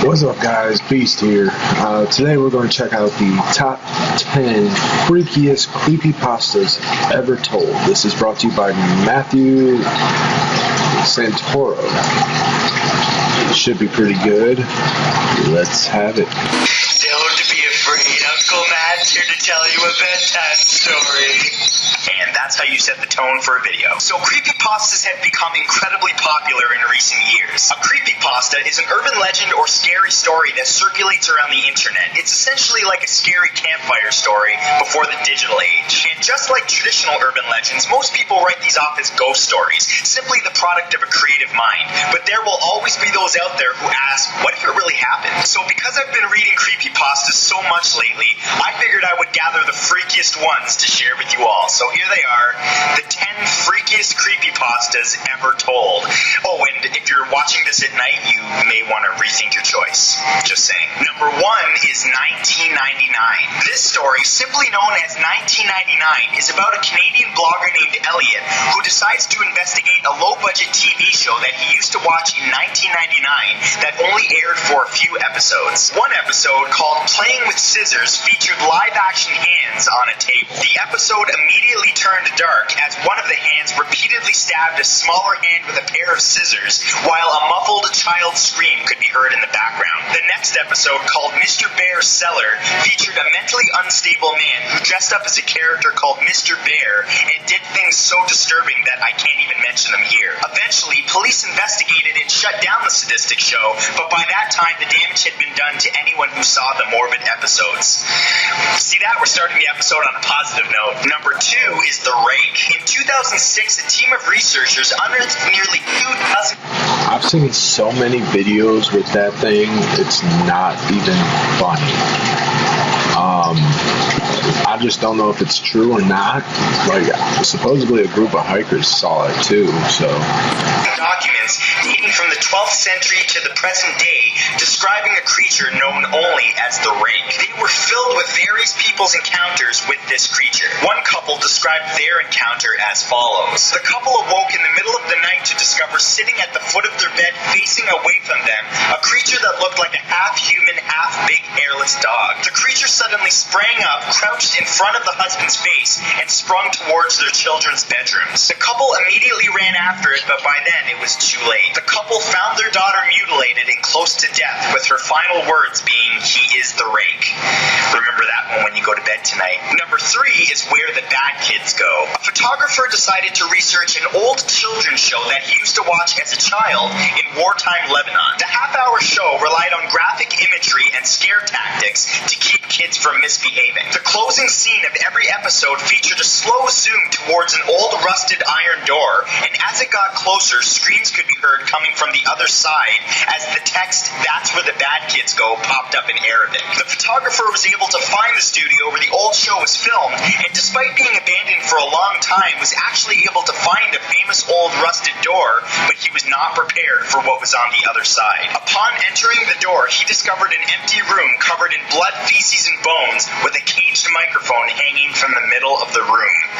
What's up, guys? Beast here. Today we're going to check out the top 10 freakiest creepypastas ever told. This is brought to you by Matthew Santoro. It should be pretty good. Let's have it. Don't be afraid. Uncle Matt's here to tell you a bedtime story. And that's how you set the tone for a video. So creepypastas have become incredibly popular in recent years. A creepypasta is an urban legend or scary story that circulates around the internet. It's essentially like a scary campfire story before the digital age. And just like traditional urban legends, most people write these off as ghost stories, simply the product of a creative mind. But there will always be those out there who ask, what if it really happened? So because I've been reading creepypastas so much lately, I figured I would gather the freakiest ones to share with you all. So here they are, the 10 freakiest creepypastas ever told. Oh, and if you're watching this at night, you may want to rethink your choice. Just saying. Number 1 is 1999. This story, simply known as 1999, is about a Canadian blogger named Elliot who decides to investigate a low-budget TV show that he used to watch in 1999 that only aired for a few episodes. One episode, called Playing with Scissors, featured live-action hands on a table. The episode immediately turned dark as one of the hands repeatedly stabbed a smaller hand with a pair of scissors, while a muffled child's scream could be heard in the background. The next episode, called Mr. Bear's Cellar, featured a mentally unstable man who dressed up as a character called Mr. Bear and did things so disturbing that I can't even mention them here. Eventually, police investigated and shut down the sadistic show, but by that time the damage had been done to anyone who saw the morbid episodes. See that? We're starting the episode on a positive note. Number 2 is The Rake. In 2006, a team of researchers unearthed nearly 2 dozen... I've seen so many videos with that thing, it's not even funny. I just don't know if it's true or not. Like, supposedly a group of hikers saw it too, so... Documents dating from the 12th century to the present day describing a creature known only as the Rake. They were filled with various people's encounters with this creature. One couple described their encounter as follows. The couple awoke in the middle of the night to discover sitting at the foot of their bed facing away from them a creature that looked like a half-human, half-big hairless dog. The creature suddenly sprang up, crouched in front of the husband's face, and sprung towards their children's bedrooms. The couple immediately ran after it, but by then it was too late. The couple found their daughter mutilated and close to death, with her final words being, "He is the Rake." Remember that one when you go to bed tonight. Number 3 is Where the Bad Kids Go. A photographer decided to research an old children's show that he used to watch as a child in wartime Lebanon. The half-hour show relied on graphic imagery and scare tactics to keep kids from misbehaving. The closing scene of every episode featured a slow zoom towards an old rusted iron door, and as it got closer, screams could be heard coming from the other side as the text, "That's where the bad kids go," popped up in Arabic. The photographer was able to find the studio where the old show was filmed, and despite being abandoned for a long time, was actually able to find a famous old rusted door, but he was not prepared for what was on the other side. Upon entering the door, he discovered an empty room covered in blood, feces, and bones, with a caged microphone hanging from the middle of the room.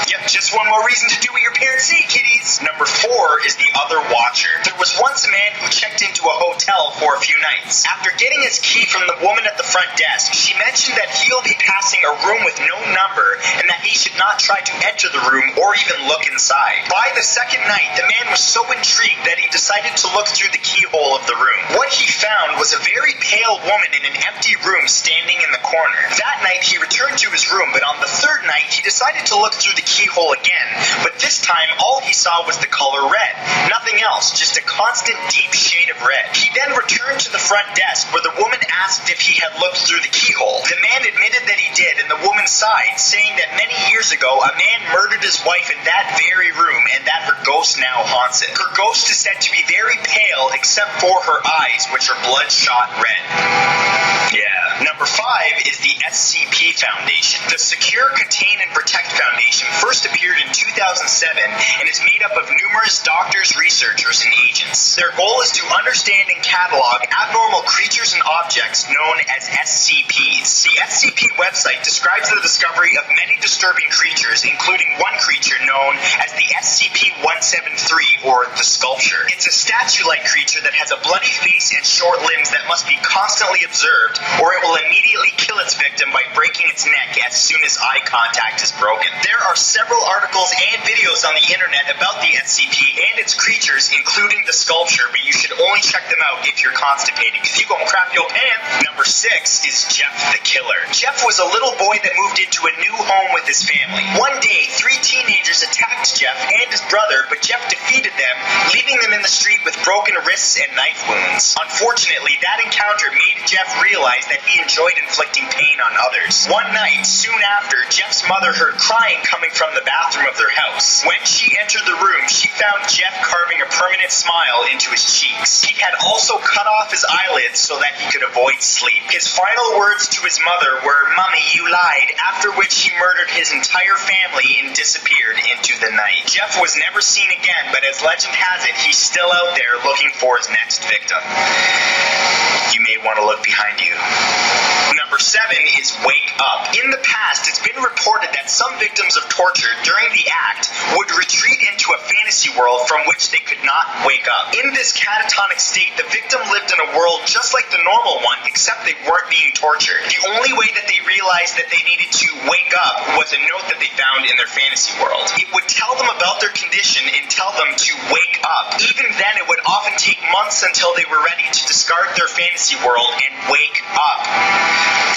Yep, just one more reason to do what your parents say, kiddies. Number 4 is The Other Watcher. There was once a man who checked into a hotel for a few nights. After getting his key from the woman at the front desk, she mentioned that he'll be passing a room with no number and that he should not try to enter the room or even look inside. By the second night, the man was so intrigued that he decided to look through the keyhole of the room. What he found was a very pale woman in an empty room standing in the corner. That night, he returned to his room, but on the third night, he decided to look through the keyhole again, but this time, all he saw was the color red. Nothing else, just a constant deep shade of red. He then returned to the front desk, where the woman asked if he had looked through the keyhole. The man admitted that he did, and the woman sighed, saying that many years ago, a man murdered his wife in that very room, and that her ghost now haunts it. Her ghost is said to be very pale, except for her eyes, which are bloodshot red. Yeah. Number 5 is the SCP Foundation. The Secure, Contain, and Protect Foundation first appeared in 2007 and is made up of numerous doctors, researchers, and agents. Their goal is to understand and catalog abnormal creatures and objects known as SCPs. The SCP website describes the discovery of many disturbing creatures, including one creature known as the SCP-173, or the Sculpture. It's a statue-like creature that has a bloody face and short limbs that must be constantly observed, or it will immediately kill its victim by breaking its neck as soon as eye contact is broken. There are several articles and videos on the internet about the SCP and its creatures, including the Sculpture, but you should only check them out if you're constipated, because you gon' crap your pants. Number 6 is Jeff the Killer. Jeff was a little boy that moved into a new home with his family. One day, 3 teenagers attacked Jeff and his brother, but Jeff defeated them, leaving them in the street with broken wrists and knife wounds. Unfortunately, that encounter made Jeff realize that he enjoyed inflicting pain on others. One night, soon after, Jeff's mother heard crying coming from the bathroom of their house. When she entered the room, she found Jeff carving a permanent smile into his cheeks. He had also cut off his eyelids so that he could avoid sleep. His final words to his mother were, "Mommy, you lied," after which he murdered his entire family and disappeared into the night. Jeff was never seen again, but as legend has it, he's still out there looking for his next victim. You may want to look behind you. Number 7 is Wake Up. In the past, it's been reported that some victims of torture during the act would retreat into a fantasy world from which they could not wake up. In this catatonic state, the victim lived in a world just like the normal one, except they weren't being tortured. The only way that they realized that they needed to wake up was a note that they found in their fantasy world. It would tell them about their condition and tell them to wake up. Even then, it would often take months until they were ready to discard their fantasy world and wake up.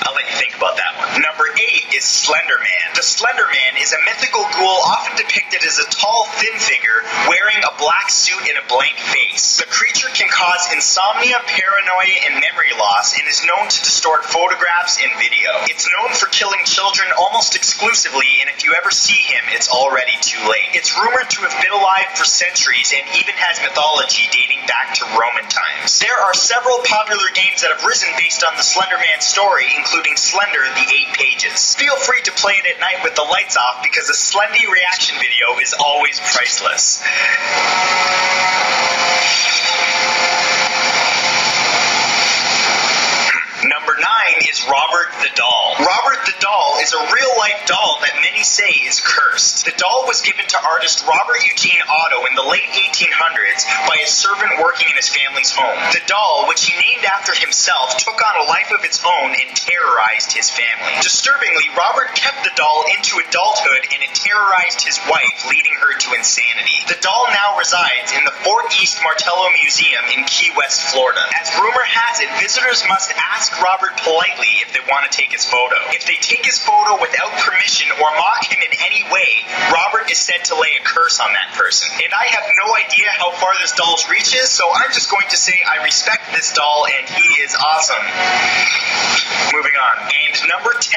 I'll let you think about that one. Number 8 is Slender Man. The Slender Man is a mythical ghoul often depicted as a tall, thin figure wearing a black suit and a blank face. The creature can cause insomnia, paranoia, and memory loss, and is known to distort photographs and video. It's known for killing children almost exclusively, and if you ever see him, it's already too late. It's rumored to have been alive for centuries and even has mythology dating back to Roman times. There are several popular games that have risen based on the Slender Man story, including Slender, the 8 Pages. Feel free to play it at night with the lights off, because a Slendy reaction video is always priceless. Number 9 is Robert the Doll. Robert the Doll is a real-life doll that many say is cursed. The doll was given to artist Robert Eugene Otto in the late 1800s by a servant working in his family's home. The doll, which he named after himself, took on a life of its own and terrorized his family. Disturbingly, Robert kept the doll into adulthood, and it terrorized his wife, leading her to insanity. The doll now resides in the Fort East Martello Museum in Key West, Florida. As rumor has it, visitors must ask Robert politely if they want to take his photo. If they take his photo without permission or mock him in any way, Robert is said to lay a curse on that person. And I have no idea how far this doll's reach is, so I'm just going to say I respect this doll and he is awesome. Moving on. And number 10,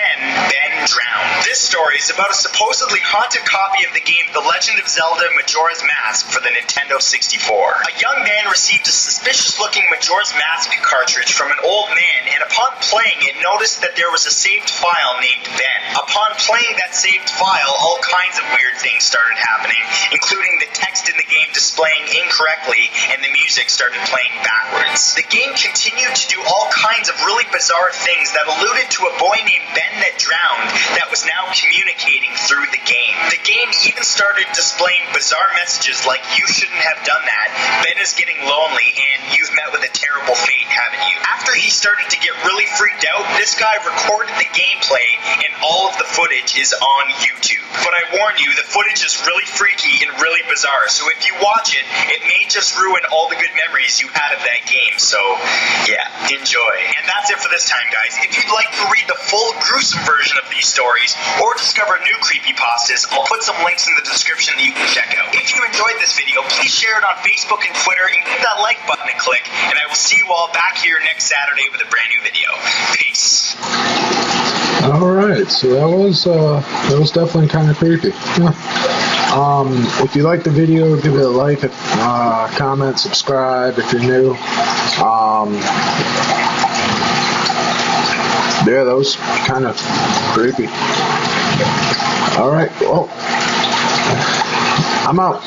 Ben Drowned. This story is about a supposedly haunted copy of the game The Legend of Zelda Majora's Mask for the Nintendo 64. A young man received a suspicious-looking Majora's Mask cartridge from an old man, and upon playing it, noticed that there was a saved file named Ben. Upon playing that saved file, all kinds of weird things started happening, including the text in the game displaying incorrectly, and the music started playing backwards. The game continued to do all kinds of really bizarre things that alluded to a boy named Ben that drowned that was now communicating through the game. The game even started displaying bizarre messages like, "You shouldn't have done that, Ben is getting lonely, and you've met with a terrible fate, haven't you?" After he started to get really freaked out, this guy recorded the gameplay, and all of the footage is on YouTube. But I warn you, the footage is really freaky and really bizarre, so if you watch it, it may just ruin all the good memories you had of that game, so yeah, enjoy. And that's it for this time, guys. If you'd like to read the full gruesome version of these stories, or discover new creepypastas, I'll put some links in the description that you can check out. If you enjoyed this video, please share it on Facebook and Twitter, and give that like button a click, and I will see you all back here next Saturday with a brand new video. Peace. Alright, so that was definitely kind of creepy. If you like the video, give it a like, comment, subscribe if you're new. Yeah, that was kind of creepy. Alright, well, I'm out.